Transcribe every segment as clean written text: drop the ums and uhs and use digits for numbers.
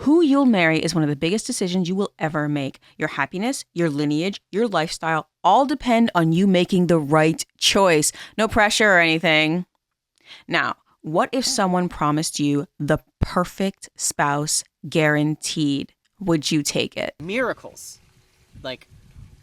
Who you'll marry is one of the biggest decisions you will ever make. Your happiness, your lineage, your lifestyle all depend on you making the right choice. No pressure or anything. Now, what if someone promised you the perfect spouse guaranteed? Would you take it? Miracles. Like,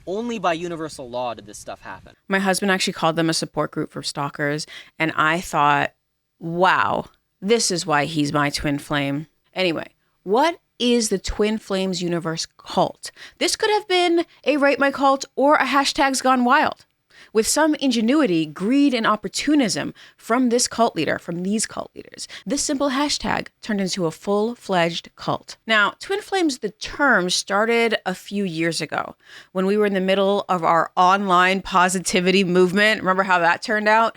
only by universal law did this stuff happen. My husband actually called them a support group for stalkers, and I thought, wow, this is why he's my twin flame. Anyway, what is the Twin Flames Universe cult? This could have been a Rate My Cult or a Hashtags Gone Wild. With some ingenuity, greed, and opportunism from these cult leaders, this simple hashtag turned into a full-fledged cult. Now, Twin Flames, the term started a few years ago when we were in the middle of our online positivity movement. Remember how that turned out?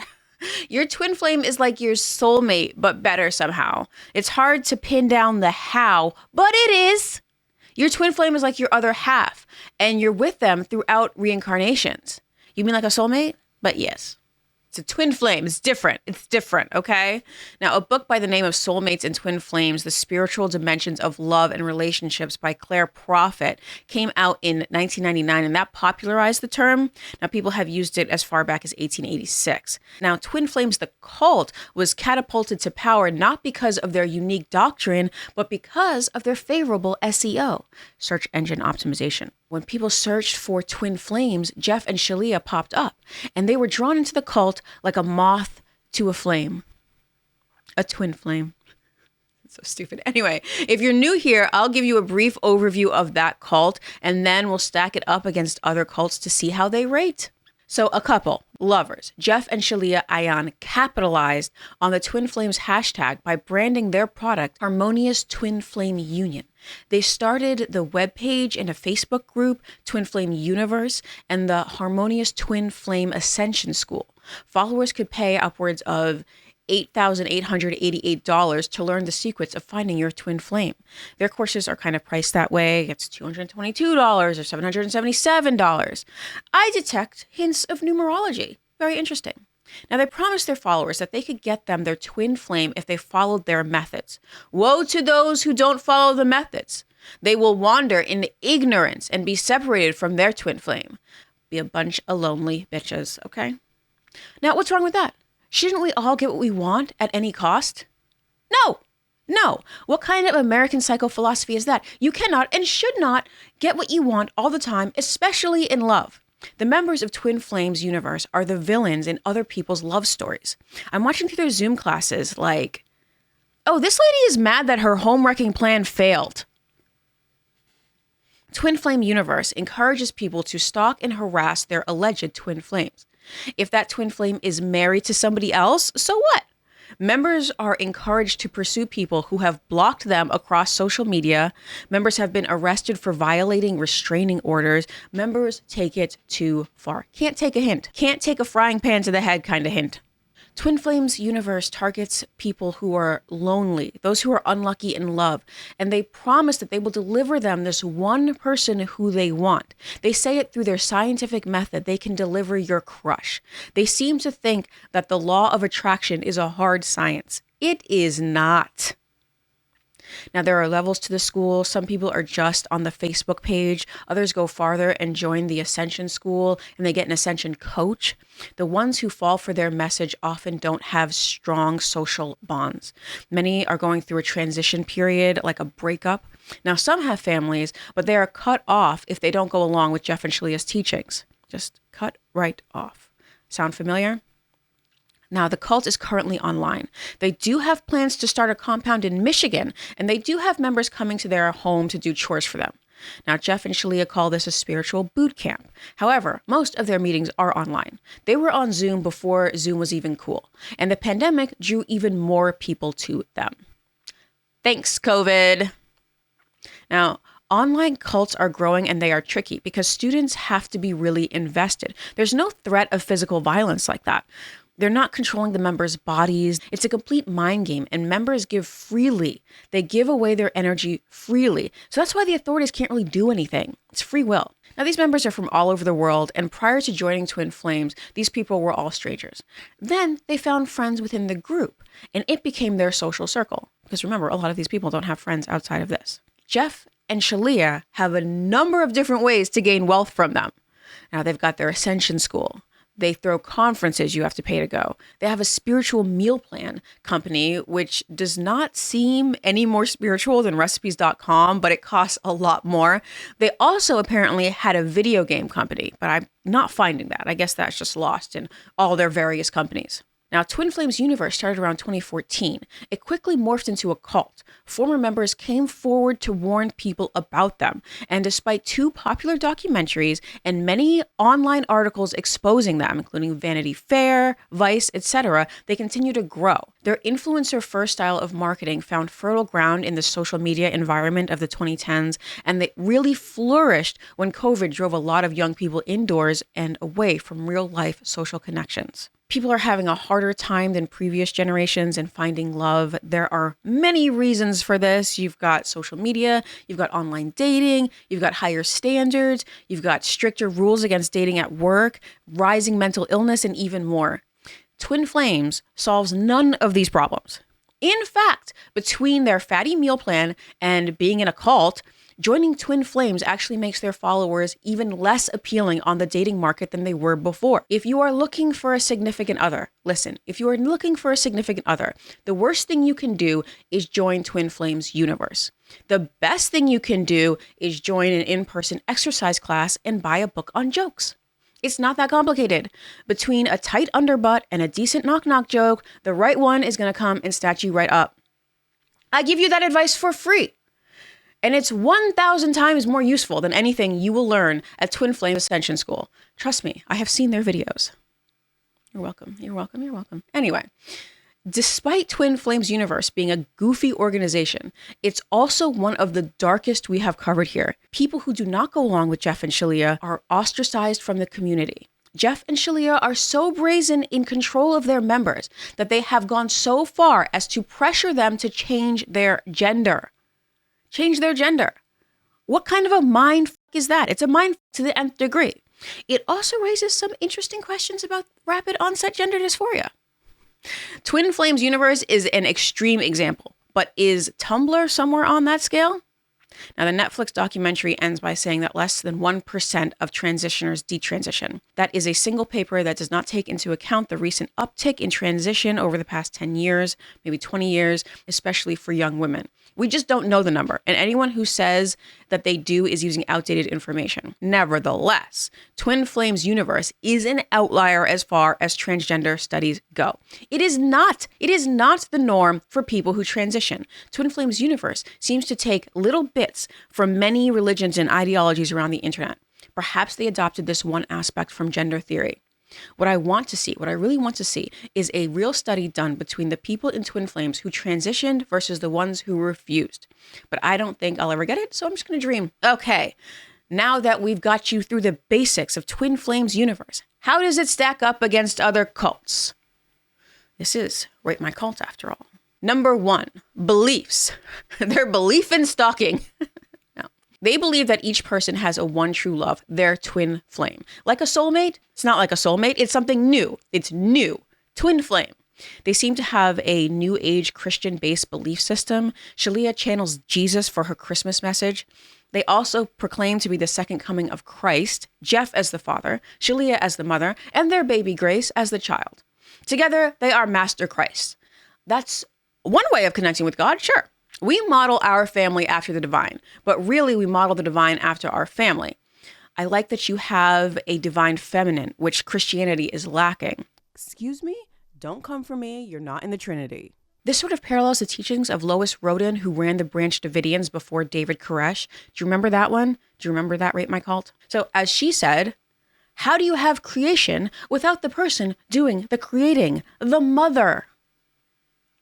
Your twin flame is like your soulmate, but better somehow. It's hard to pin down the how, but it is. Your twin flame is like your other half, and you're with them throughout reincarnations. You mean like a soulmate? But yes. It's a twin flame. It's different. Okay? Now, a book by the name of Soulmates and Twin Flames, The Spiritual Dimensions of Love and Relationships by Claire Prophet came out in 1999, and that popularized the term. Now, people have used it as far back as 1886. Now, Twin Flames, the cult, was catapulted to power not because of their unique doctrine, but because of their favorable SEO, search engine optimization. When people searched for twin flames, Jeff and Shalia popped up, and they were drawn into the cult like a moth to a flame. A twin flame. So stupid. Anyway, if you're new here, I'll give you a brief overview of that cult, and then we'll stack it up against other cults to see how they rate. So a couple, lovers, Jeff and Shalia Ayan, capitalized on the Twin Flames hashtag by branding their product Harmonious Twin Flame Union. They started the webpage and a Facebook group, Twin Flame Universe, and the Harmonious Twin Flame Ascension School. Followers could pay upwards of $8,888 to learn the secrets of finding your twin flame. Their courses are kind of priced that way. It's $222 or $777. I detect hints of numerology. Very interesting. Now, they promised their followers that they could get them their twin flame if they followed their methods. Woe to those who don't follow the methods. They will wander in ignorance and be separated from their twin flame. Be a bunch of lonely bitches, okay? Now, what's wrong with that? Shouldn't we all get what we want at any cost? No. What kind of American psycho-philosophy is that? You cannot and should not get what you want all the time, especially in love. The members of Twin Flames Universe are the villains in other people's love stories. I'm watching through their Zoom classes like, oh, this lady is mad that her home wrecking plan failed. Twin Flame Universe encourages people to stalk and harass their alleged twin flames. If that twin flame is married to somebody else, so what? Members are encouraged to pursue people who have blocked them across social media. Members have been arrested for violating restraining orders. Members take it too far. Can't take a hint. Can't take a frying pan to the head kind of hint. Twin Flames Universe targets people who are lonely, those who are unlucky in love, and they promise that they will deliver them this one person who they want. They say it through their scientific method, they can deliver your crush. They seem to think that the law of attraction is a hard science. It is not. Now, there are levels to the school. Some people are just on the Facebook page. Others go farther and join the Ascension School, and they get an Ascension coach. The ones who fall for their message often don't have strong social bonds. Many are going through a transition period, like a breakup. Now, some have families, but they are cut off if they don't go along with Jeff and Shalia's teachings. Just cut right off. Sound familiar? Now, the cult is currently online. They do have plans to start a compound in Michigan, and they do have members coming to their home to do chores for them. Now, Jeff and Shalia call this a spiritual boot camp. However, most of their meetings are online. They were on Zoom before Zoom was even cool, and the pandemic drew even more people to them. Thanks, COVID. Now, online cults are growing and they are tricky because students have to be really invested. There's no threat of physical violence like that. They're not controlling the members' bodies. It's a complete mind game, and members give freely. They give away their energy freely. So that's why the authorities can't really do anything. It's free will. Now, these members are from all over the world, and prior to joining Twin Flames, these people were all strangers. Then they found friends within the group, and it became their social circle. Because remember, a lot of these people don't have friends outside of this. Jeff and Shalia have a number of different ways to gain wealth from them. Now, they've got their Ascension School. They throw conferences you have to pay to go. They have a spiritual meal plan company, which does not seem any more spiritual than recipes.com, but it costs a lot more. They also apparently had a video game company, but I'm not finding that. I guess that's just lost in all their various companies. Now, Twin Flames Universe started around 2014. It quickly morphed into a cult. Former members came forward to warn people about them. And despite 2 popular documentaries and many online articles exposing them, including Vanity Fair, Vice, etc., they continue to grow. Their influencer-first style of marketing found fertile ground in the social media environment of the 2010s, and they really flourished when COVID drove a lot of young people indoors and away from real-life social connections. People are having a harder time than previous generations in finding love. There are many reasons for this. You've got social media, you've got online dating, you've got higher standards, you've got stricter rules against dating at work, rising mental illness, and even more. Twin Flames solves none of these problems. In fact, between their fatty meal plan and being in a cult, joining Twin Flames actually makes their followers even less appealing on the dating market than they were before. If you are looking for a significant other, listen, if you are looking for a significant other, the worst thing you can do is join Twin Flames Universe. The best thing you can do is join an in-person exercise class and buy a book on jokes. It's not that complicated. Between a tight underbutt and a decent knock-knock joke, the right one is going to come and snatch you right up. I give you that advice for free. And it's 1,000 times more useful than anything you will learn at Twin Flame Ascension School. Trust me, I have seen their videos. You're welcome. You're welcome. You're welcome. Anyway, despite Twin Flames Universe being a goofy organization, it's also one of the darkest we have covered here. People who do not go along with Jeff and Shalia are ostracized from the community. Jeff and Shalia are so brazen in control of their members that they have gone so far as to pressure them to change their gender. Change their gender. What kind of a mind is that? It's a mind to the nth degree. It also raises some interesting questions about rapid onset gender dysphoria. Twin Flames Universe is an extreme example, but is Tumblr somewhere on that scale? Now, the Netflix documentary ends by saying that less than 1% of transitioners detransition. That is a single paper that does not take into account the recent uptick in transition over the past 10 years, maybe 20 years, especially for young women. We just don't know the number, and anyone who says that they do is using outdated information. Nevertheless, Twin Flames Universe is an outlier as far as transgender studies go. It is not the norm for people who transition. Twin Flames Universe seems to take little bits from many religions and ideologies around the internet. Perhaps they adopted this one aspect from gender theory. What I really want to see is a real study done between the people in Twin Flames who transitioned versus the ones who refused. But I don't think I'll ever get it, so I'm just going to dream. Okay, now that we've got you through the basics of Twin Flames Universe, how does it stack up against other cults? This is Rate My Cult, after all. Number 1, beliefs. Their belief in stalking. They believe that each person has a one true love, their twin flame. Like a soulmate, it's not like a soulmate, it's something new. It's new. Twin flame. They seem to have a new age Christian-based belief system. Shalia channels Jesus for her Christmas message. They also proclaim to be the second coming of Christ, Jeff as the father, Shalia as the mother, and their baby Grace as the child. Together, they are Master Christ. That's one way of connecting with God, sure. We model our family after the divine, but really we model the divine after our family. I like that you have a divine feminine, which Christianity is lacking. Excuse me? Don't come for me. You're not in the Trinity. This sort of parallels the teachings of Lois Rodin, who ran the Branch Davidians before David Koresh. Do you remember that one? Do you remember that, Rate My Cult? So as she said, how do you have creation without the person doing the creating, the mother?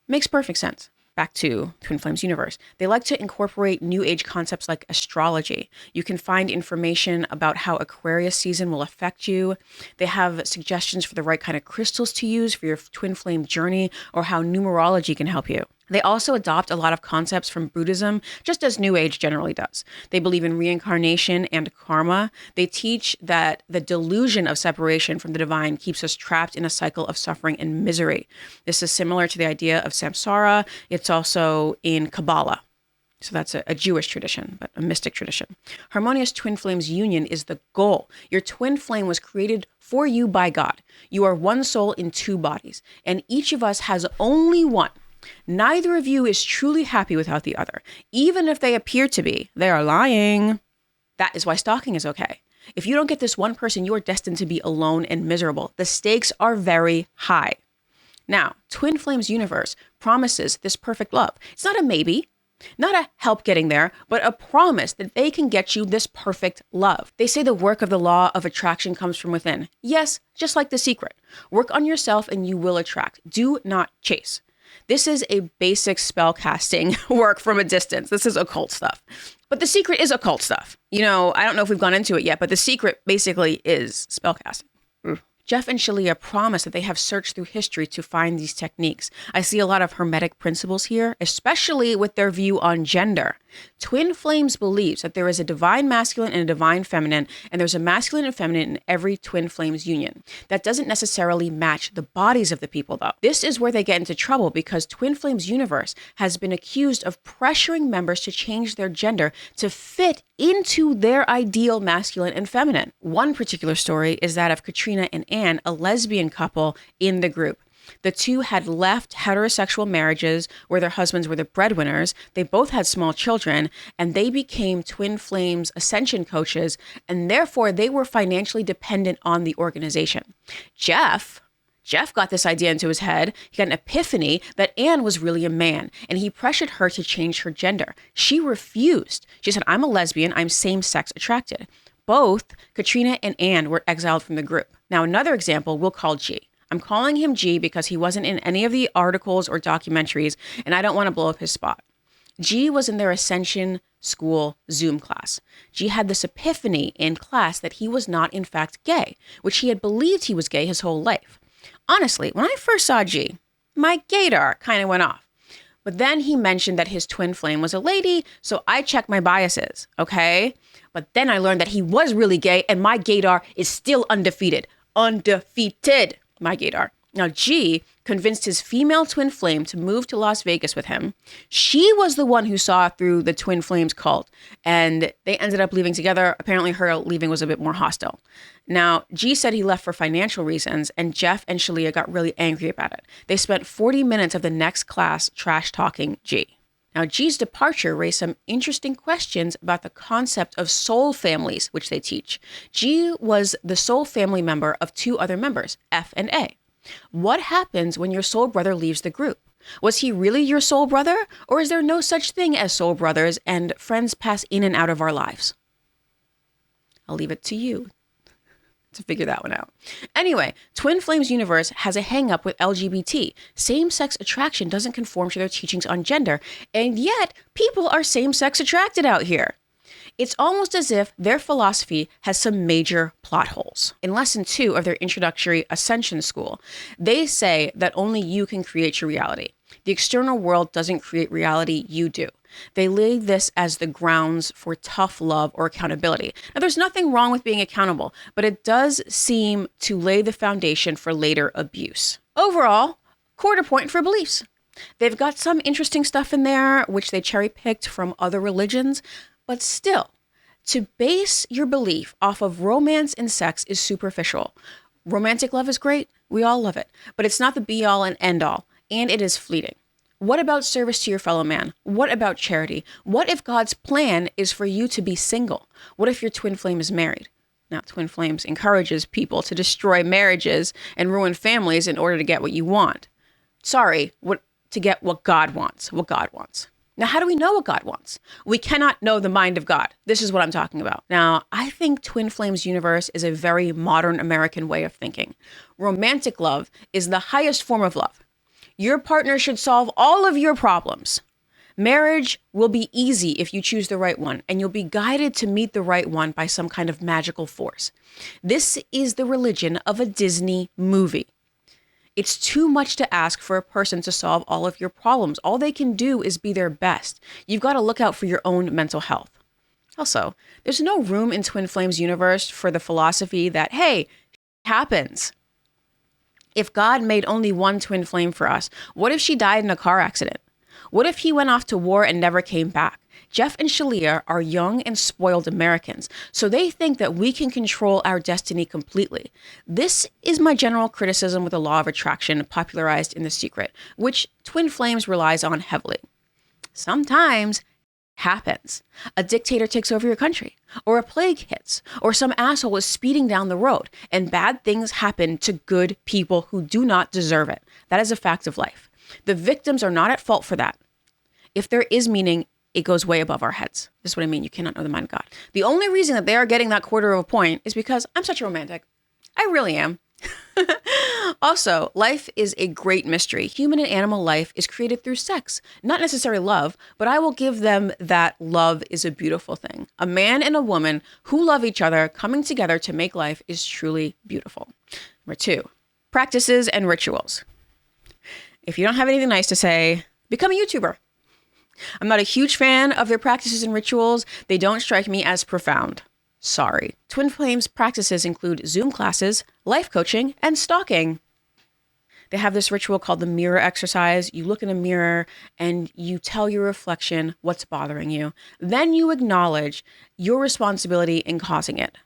Makes perfect sense. Back to Twin Flames Universe. They like to incorporate new age concepts like astrology. You can find information about how Aquarius season will affect you. They have suggestions for the right kind of crystals to use for your twin flame journey, or how numerology can help you. They also adopt a lot of concepts from Buddhism, just as New Age generally does. They believe in reincarnation and karma. They teach that the delusion of separation from the divine keeps us trapped in a cycle of suffering and misery. This is similar to the idea of samsara. It's also in Kabbalah. So that's a Jewish tradition, but a mystic tradition. Harmonious twin flames union is the goal. Your twin flame was created for you by God. You are one soul in two bodies, and each of us has only one. Neither of you is truly happy without the other. Even if they appear to be, they are lying. That is why stalking is okay. If you don't get this one person, you are destined to be alone and miserable. The stakes are very high. Now, Twin Flames Universe promises this perfect love. It's not a maybe, not a help getting there, but a promise that they can get you this perfect love. They say the work of the law of attraction comes from within. Yes, just like The Secret. Work on yourself and you will attract. Do not chase. This is a basic spell casting work from a distance. This is occult stuff. But The Secret is occult stuff. I don't know if we've gone into it yet, but The Secret basically is spell casting. Jeff and Shalia promise that they have searched through history to find these techniques. I see a lot of hermetic principles here, especially with their view on gender. Twin Flames believes that there is a divine masculine and a divine feminine, and there's a masculine and feminine in every Twin Flames union. That doesn't necessarily match the bodies of the people, though. This is where they get into trouble because Twin Flames Universe has been accused of pressuring members to change their gender to fit into their ideal masculine and feminine. One particular story is that of Katrina and Anne, a lesbian couple in the group. The two had left heterosexual marriages where their husbands were the breadwinners. They both had small children, and they became Twin Flames ascension coaches, and therefore they were financially dependent on the organization. Jeff got this idea into his head. He got an epiphany that Anne was really a man, and he pressured her to change her gender. She refused. She said, I'm a lesbian. I'm same-sex attracted. Both Katrina and Anne were exiled from the group. Now, another example we'll call G. I'm calling him G because he wasn't in any of the articles or documentaries, and I don't want to blow up his spot. G was in their Ascension School Zoom class. G had this epiphany in class that he was not, in fact, gay, which he had believed he was gay his whole life. Honestly, when I first saw G, my gaydar kind of went off. But then he mentioned that his twin flame was a lady, so I checked my biases, okay? But then I learned that he was really gay, and my gaydar is still undefeated. Undefeated, my gaydar. Now, G convinced his female twin flame to move to Las Vegas with him. She was the one who saw through the twin flames cult, and they ended up leaving together. Apparently, her leaving was a bit more hostile. Now, G said he left for financial reasons, and Jeff and Shalia got really angry about it. They spent 40 minutes of the next class trash-talking G. Now, G's departure raised some interesting questions about the concept of soul families, which they teach. G was the soul family member of two other members, F and A. What happens when your soul brother leaves the group? Was he really your soul brother, or is there no such thing as soul brothers and friends pass in and out of our lives? I'll leave it to you to figure that one out. Anyway, Twin Flames Universe has a hang-up with LGBT. Same-sex attraction doesn't conform to their teachings on gender, and yet people are same-sex attracted out here. It's almost as if their philosophy has some major plot holes. In lesson 2 of their introductory Ascension School, they say that only you can create your reality. The external world doesn't create reality, you do. They lay this as the grounds for tough love or accountability. Now, there's nothing wrong with being accountable, but it does seem to lay the foundation for later abuse. Overall, quarter point for beliefs. They've got some interesting stuff in there, which they cherry-picked from other religions, but still, to base your belief off of romance and sex is superficial. Romantic love is great. We all love it. But it's not the be-all and end-all, and it is fleeting. What about service to your fellow man? What about charity? What if God's plan is for you to be single? What if your twin flame is married? Now, Twin Flames encourages people to destroy marriages and ruin families in order to get what you want. To get what God wants, Now, how do we know what God wants? We cannot know the mind of God. This is what I'm talking about. Now, I think Twin Flames Universe is a very modern American way of thinking. Romantic love is the highest form of love. Your partner should solve all of your problems. Marriage will be easy if you choose the right one, and you'll be guided to meet the right one by some kind of magical force. This is the religion of a Disney movie. It's too much to ask for a person to solve all of your problems. All they can do is be their best. You've got to look out for your own mental health. Also, there's no room in Twin Flames Universe for the philosophy that, hey, happens. If God made only one twin flame for us, what if she died in a car accident? What if he went off to war and never came back? Jeff and Shalia are young and spoiled Americans, so they think that we can control our destiny completely. This is my general criticism with the law of attraction popularized in The Secret, which Twin Flames relies on heavily. Sometimes happens. A dictator takes over your country, or a plague hits, or some asshole is speeding down the road, and bad things happen to good people who do not deserve it. That is a fact of life. The victims are not at fault for that. If there is meaning, it goes way above our heads. This is what I mean. You cannot know the mind of God. The only reason that they are getting that quarter of a point is because I'm such a romantic. I really am. Also, life is a great mystery. Human and animal life is created through sex, not necessarily love, but I will give them that love is a beautiful thing. A man and a woman who love each other coming together to make life is truly beautiful. Number 2, practices and rituals. If you don't have anything nice to say, become a YouTuber. I'm not a huge fan of their practices and rituals. They don't strike me as profound. Sorry. Twin Flames practices include Zoom classes, life coaching, and stalking. They have this ritual called the mirror exercise. You look in a mirror and you tell your reflection what's bothering you. Then you acknowledge your responsibility in causing it.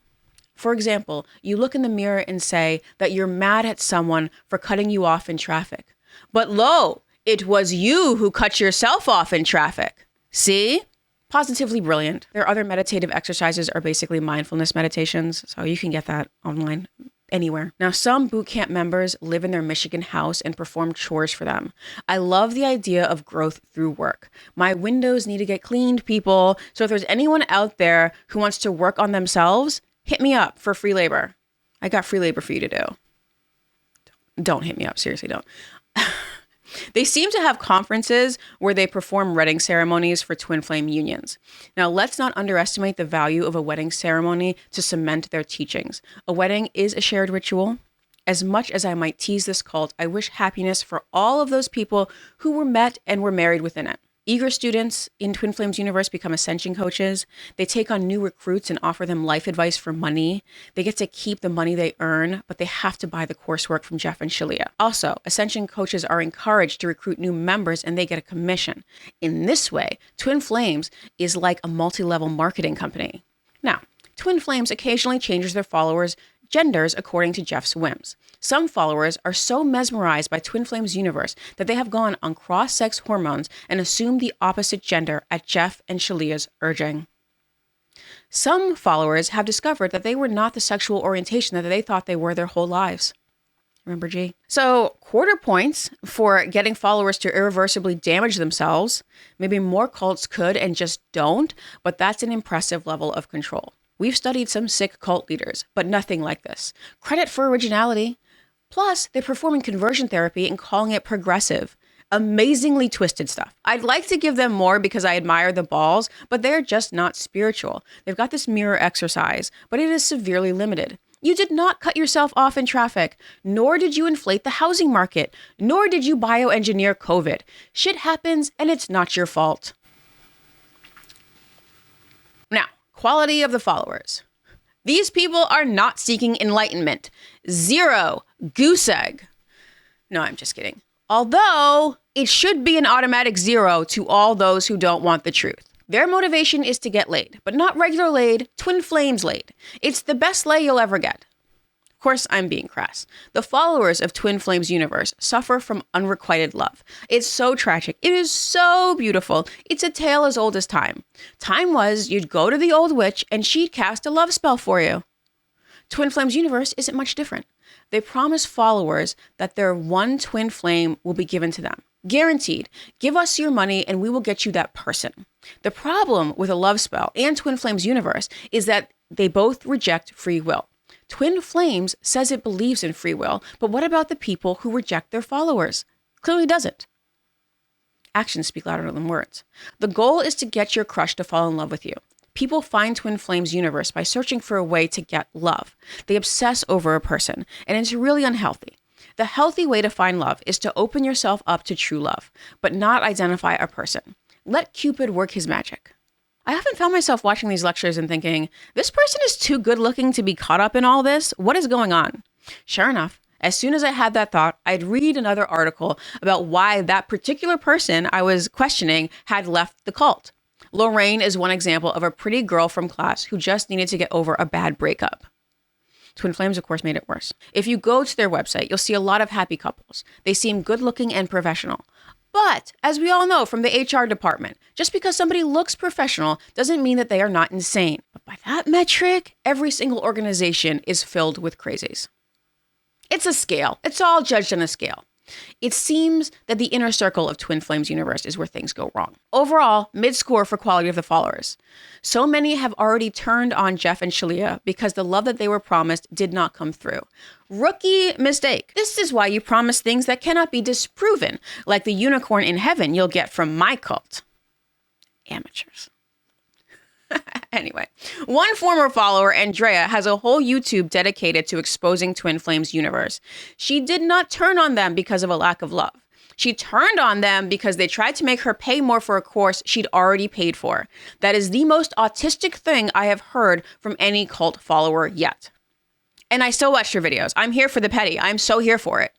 For example, you look in the mirror and say that you're mad at someone for cutting you off in traffic. But lo, it was you who cut yourself off in traffic. See? Positively brilliant. Their other meditative exercises are basically mindfulness meditations, so you can get that online anywhere. Now, some boot camp members live in their Michigan house and perform chores for them. I love the idea of growth through work. My windows need to get cleaned, people. So if there's anyone out there who wants to work on themselves, hit me up for free labor. I got free labor for you to do. Don't hit me up. Seriously, don't. They seem to have conferences where they perform wedding ceremonies for twin flame unions. Now, let's not underestimate the value of a wedding ceremony to cement their teachings. A wedding is a shared ritual. As much as I might tease this cult, I wish happiness for all of those people who were met and were married within it. Eager students in Twin Flames universe become ascension coaches. They take on new recruits and offer them life advice for money. They get to keep the money they earn, but they have to buy the coursework from Jeff and Shalia. Also, ascension coaches are encouraged to recruit new members and they get a commission. In this way, Twin Flames is like a multi-level marketing company. Now, Twin Flames occasionally changes their followers' genders according to Jeff's whims. Some followers are so mesmerized by Twin Flames universe that they have gone on cross-sex hormones and assumed the opposite gender at Jeff and Shalia's urging. Some followers have discovered that they were not the sexual orientation that they thought they were their whole lives. Remember, G? So, quarter points for getting followers to irreversibly damage themselves. Maybe more cults could and just don't, but that's an impressive level of control. We've studied some sick cult leaders, but nothing like this. Credit for originality. Plus, they're performing conversion therapy and calling it progressive. Amazingly twisted stuff. I'd like to give them more because I admire the balls, but they're just not spiritual. They've got this mirror exercise, but it is severely limited. You did not cut yourself off in traffic, nor did you inflate the housing market, nor did you bioengineer COVID. Shit happens and it's not your fault. Now, quality of the followers. These people are not seeking enlightenment. 0. Goose egg. No, I'm just kidding. Although it should be an automatic 0 to all those who don't want the truth. Their motivation is to get laid, but not regular laid, twin flames laid. It's the best lay you'll ever get. Of course, I'm being crass. The followers of Twin Flames universe suffer from unrequited love. It's so tragic. It is so beautiful. It's a tale as old as time. Time was you'd go to the old witch and she'd cast a love spell for you. Twin Flames universe isn't much different. They promise followers that their one twin flame will be given to them. Guaranteed. Give us your money and we will get you that person. The problem with a love spell and Twin Flames universe is that they both reject free will. Twin Flames says it believes in free will, but what about the people who reject their followers? Clearly doesn't. Actions speak louder than words. The goal is to get your crush to fall in love with you. People find Twin Flames universe by searching for a way to get love. They obsess over a person, and it's really unhealthy. The healthy way to find love is to open yourself up to true love, but not identify a person. Let Cupid work his magic. I often found myself watching these lectures and thinking, this person is too good looking to be caught up in all this. What is going on? Sure enough, as soon as I had that thought, I'd read another article about why that particular person I was questioning had left the cult. Lorraine is one example of a pretty girl from class who just needed to get over a bad breakup. Twin flames, of course, made it worse. If you go to their website, you'll see a lot of happy couples. They seem good looking and professional. But as we all know from the HR department, just because somebody looks professional doesn't mean that they are not insane. But by that metric, every single organization is filled with crazies. It's a scale. It's all judged on a scale. It seems that the inner circle of Twin Flames universe is where things go wrong. Overall, mid-score for quality of the followers. So many have already turned on Jeff and Shalia because the love that they were promised did not come through. Rookie mistake. This is why you promise things that cannot be disproven, like the unicorn in heaven you'll get from my cult. Amateurs. Anyway, one former follower, Andrea, has a whole YouTube dedicated to exposing Twin Flames universe. She did not turn on them because of a lack of love. She turned on them because they tried to make her pay more for a course she'd already paid for. That is the most autistic thing I have heard from any cult follower yet. And I still watch your videos. I'm here for the petty. I'm so here for it.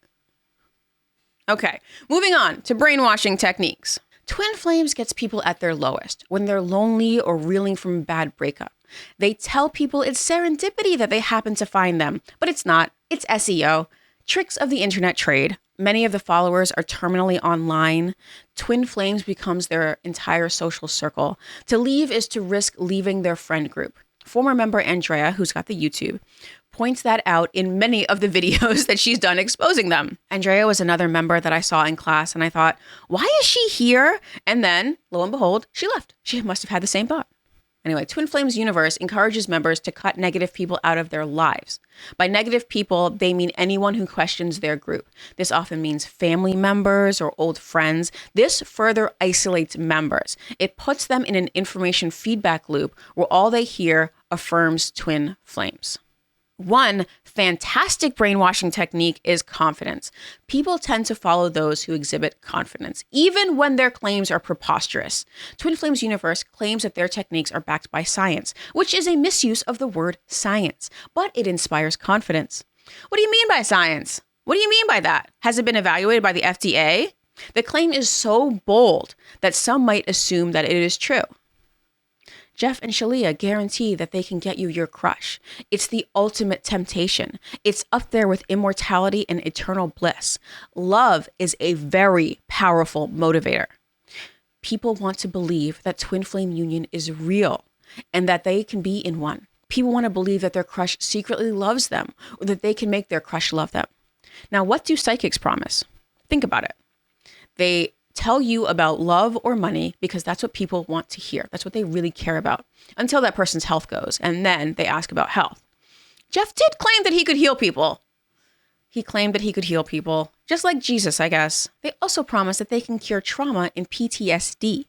Okay, moving on to brainwashing techniques. Twin Flames gets people at their lowest when they're lonely or reeling from a bad breakup. They tell people it's serendipity that they happen to find them, but it's not. It's SEO. Tricks of the internet trade. Many of the followers are terminally online. Twin Flames becomes their entire social circle. To leave is to risk leaving their friend group. Former member Andrea, who's got the YouTube, points that out in many of the videos that she's done exposing them. Andrea was another member that I saw in class, and I thought, why is she here? And then, lo and behold, she left. She must have had the same thought. Anyway, Twin Flames Universe encourages members to cut negative people out of their lives. By negative people, they mean anyone who questions their group. This often means family members or old friends. This further isolates members. It puts them in an information feedback loop where all they hear affirms Twin Flames. One fantastic brainwashing technique is confidence. People tend to follow those who exhibit confidence, even when their claims are preposterous. Twin Flames Universe claims that their techniques are backed by science, which is a misuse of the word science, but it inspires confidence. What do you mean by science? What do you mean by that? Has it been evaluated by the FDA? The claim is so bold that some might assume that it is true. Jeff and Shalia guarantee that they can get you your crush. It's the ultimate temptation. It's up there with immortality and eternal bliss. Love is a very powerful motivator. People want to believe that twin flame union is real and that they can be in one. People want to believe that their crush secretly loves them or that they can make their crush love them. Now, what do psychics promise? Think about it. They tell you about love or money because that's what people want to hear. That's what they really care about until that person's health goes. And then they ask about health. Jeff did claim that he could heal people. He claimed that he could heal people, just like Jesus, I guess. They also promise that they can cure trauma and PTSD.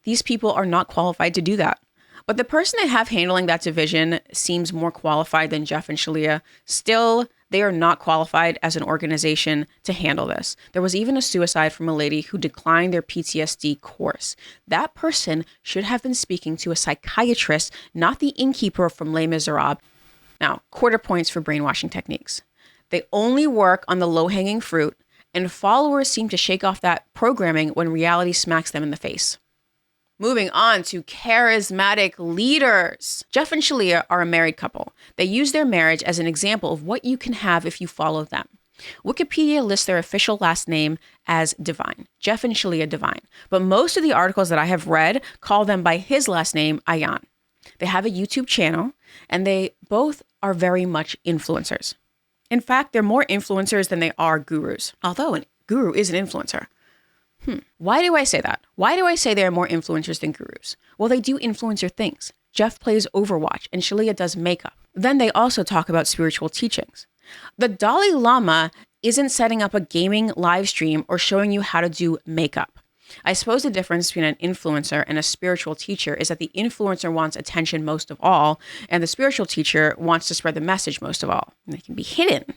These people are not qualified to do that. But the person they have handling that division seems more qualified than Jeff and Shalia. Still, they are not qualified as an organization to handle this. There was even a suicide from a lady who declined their PTSD course. That person should have been speaking to a psychiatrist, not the innkeeper from Les Miserables. Now, quarter points for brainwashing techniques. They only work on the low-hanging fruit, and followers seem to shake off that programming when reality smacks them in the face. Moving on to charismatic leaders. Jeff and Shalia are a married couple. They use their marriage as an example of what you can have if you follow them. Wikipedia lists their official last name as Divine, Jeff and Shalia Divine, but most of the articles that I have read call them by his last name, Ayan. They have a YouTube channel, and they both are very much influencers. In fact, they're more influencers than they are gurus, although a guru is an influencer. Why do I say that? Why do I say they are more influencers than gurus? Well, they do influencer things. Jeff plays Overwatch and Shalia does makeup. Then they also talk about spiritual teachings. The Dalai Lama isn't setting up a gaming live stream or showing you how to do makeup. I suppose the difference between an influencer and a spiritual teacher is that the influencer wants attention most of all, and the spiritual teacher wants to spread the message most of all. And they can be hidden.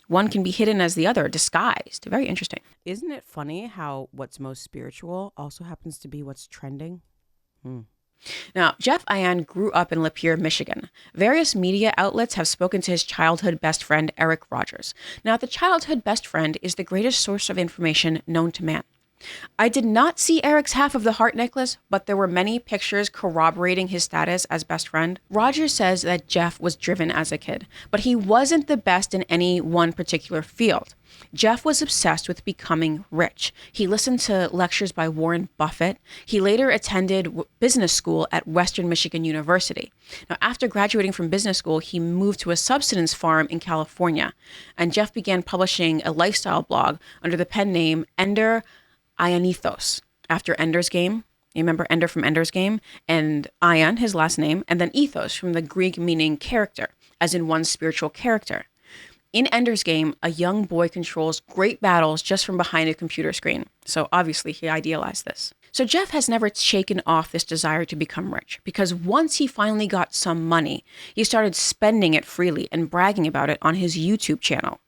One can be hidden as the other, disguised. Very interesting. Isn't it funny how what's most spiritual also happens to be what's trending? Now, Jeff Ayan grew up in Lapeer, Michigan. Various media outlets have spoken to his childhood best friend, Eric Rogers. Now, the childhood best friend is the greatest source of information known to man. I did not see Eric's half of the heart necklace, but there were many pictures corroborating his status as best friend. Roger says that Jeff was driven as a kid, but he wasn't the best in any one particular field. Jeff was obsessed with becoming rich. He listened to lectures by Warren Buffett. He later attended business school at Western Michigan University. Now, after graduating from business school, he moved to a subsistence farm in California, and Jeff began publishing a lifestyle blog under the pen name Ender Ionithos, after Ender's Game. You remember Ender from Ender's Game? And Ion, his last name, and then ethos from the Greek meaning character, as in one's spiritual character. In Ender's Game, a young boy controls great battles just from behind a computer screen. So obviously he idealized this. So Jeff has never shaken off this desire to become rich, because once he finally got some money, he started spending it freely and bragging about it on his YouTube channel.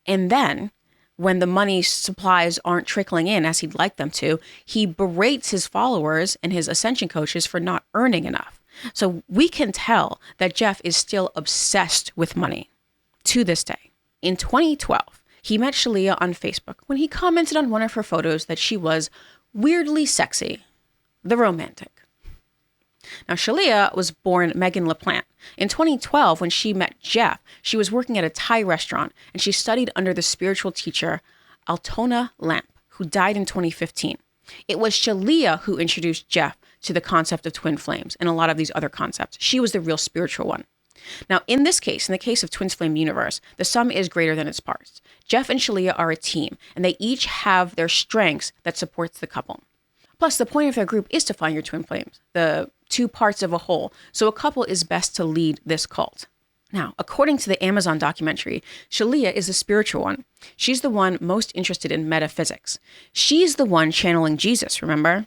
And then, when the money supplies aren't trickling in as he'd like them to, he berates his followers and his ascension coaches for not earning enough. So we can tell that Jeff is still obsessed with money to this day. In 2012, he met Shalia on Facebook when he commented on one of her photos that she was weirdly sexy, the romantic. Now, Shalia was born Megan LaPlante. In 2012, when she met Jeff, she was working at a Thai restaurant, and she studied under the spiritual teacher Altona Lamp, who died in 2015. It was Shalia who introduced Jeff to the concept of twin flames and a lot of these other concepts. She was the real spiritual one. Now, in this case, in the case of Twin Flame Universe, the sum is greater than its parts. Jeff and Shalia are a team, and they each have their strengths that supports the couple. Plus, the point of their group is to find your twin flames, the two parts of a whole. So a couple is best to lead this cult. Now, according to the Amazon documentary, Shalia is the spiritual one. She's the one most interested in metaphysics. She's the one channeling Jesus, remember?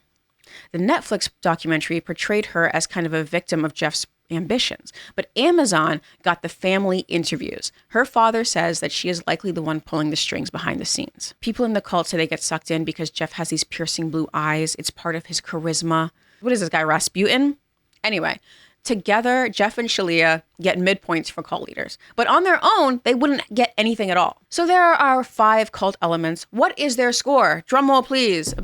The Netflix documentary portrayed her as kind of a victim of Jeff's ambitions, but Amazon got the family interviews. Her father says that she is likely the one pulling the strings behind the scenes. People in the cult say they get sucked in because Jeff has these piercing blue eyes. It's part of his charisma. What is this guy, Rasputin? Anyway, together, Jeff and Shalia get midpoints for cult leaders, but on their own, they wouldn't get anything at all. So there are 5 cult elements. What is their score? Drum roll, please.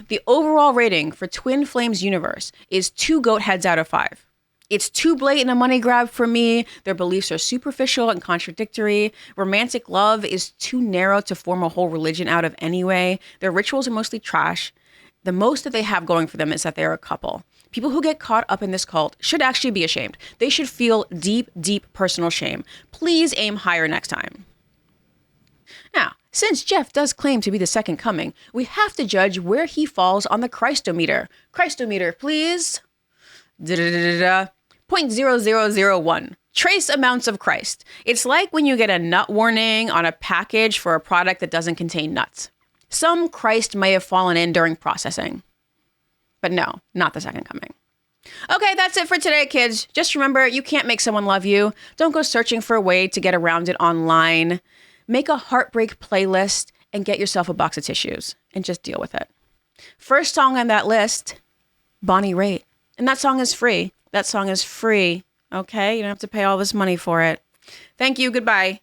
The overall rating for Twin Flames Universe is 2 goat heads out of 5. It's too blatant a money grab for me. Their beliefs are superficial and contradictory. Romantic love is too narrow to form a whole religion out of anyway. Their rituals are mostly trash. The most that they have going for them is that they're a couple. People who get caught up in this cult should actually be ashamed. They should feel deep, deep personal shame. Please aim higher next time. Now, since Jeff does claim to be the second coming, we have to judge where he falls on the Christometer. Christometer, please. 0.0001. Trace amounts of Christ. It's like when you get a nut warning on a package for a product that doesn't contain nuts. Some Christ may have fallen in during processing. But no, not the second coming. Okay, that's it for today, kids. Just remember, you can't make someone love you. Don't go searching for a way to get around it online. Make a heartbreak playlist and get yourself a box of tissues and just deal with it. First song on that list, Bonnie Raitt. And that song is free. That song is free. Okay, you don't have to pay all this money for it. Thank you. Goodbye.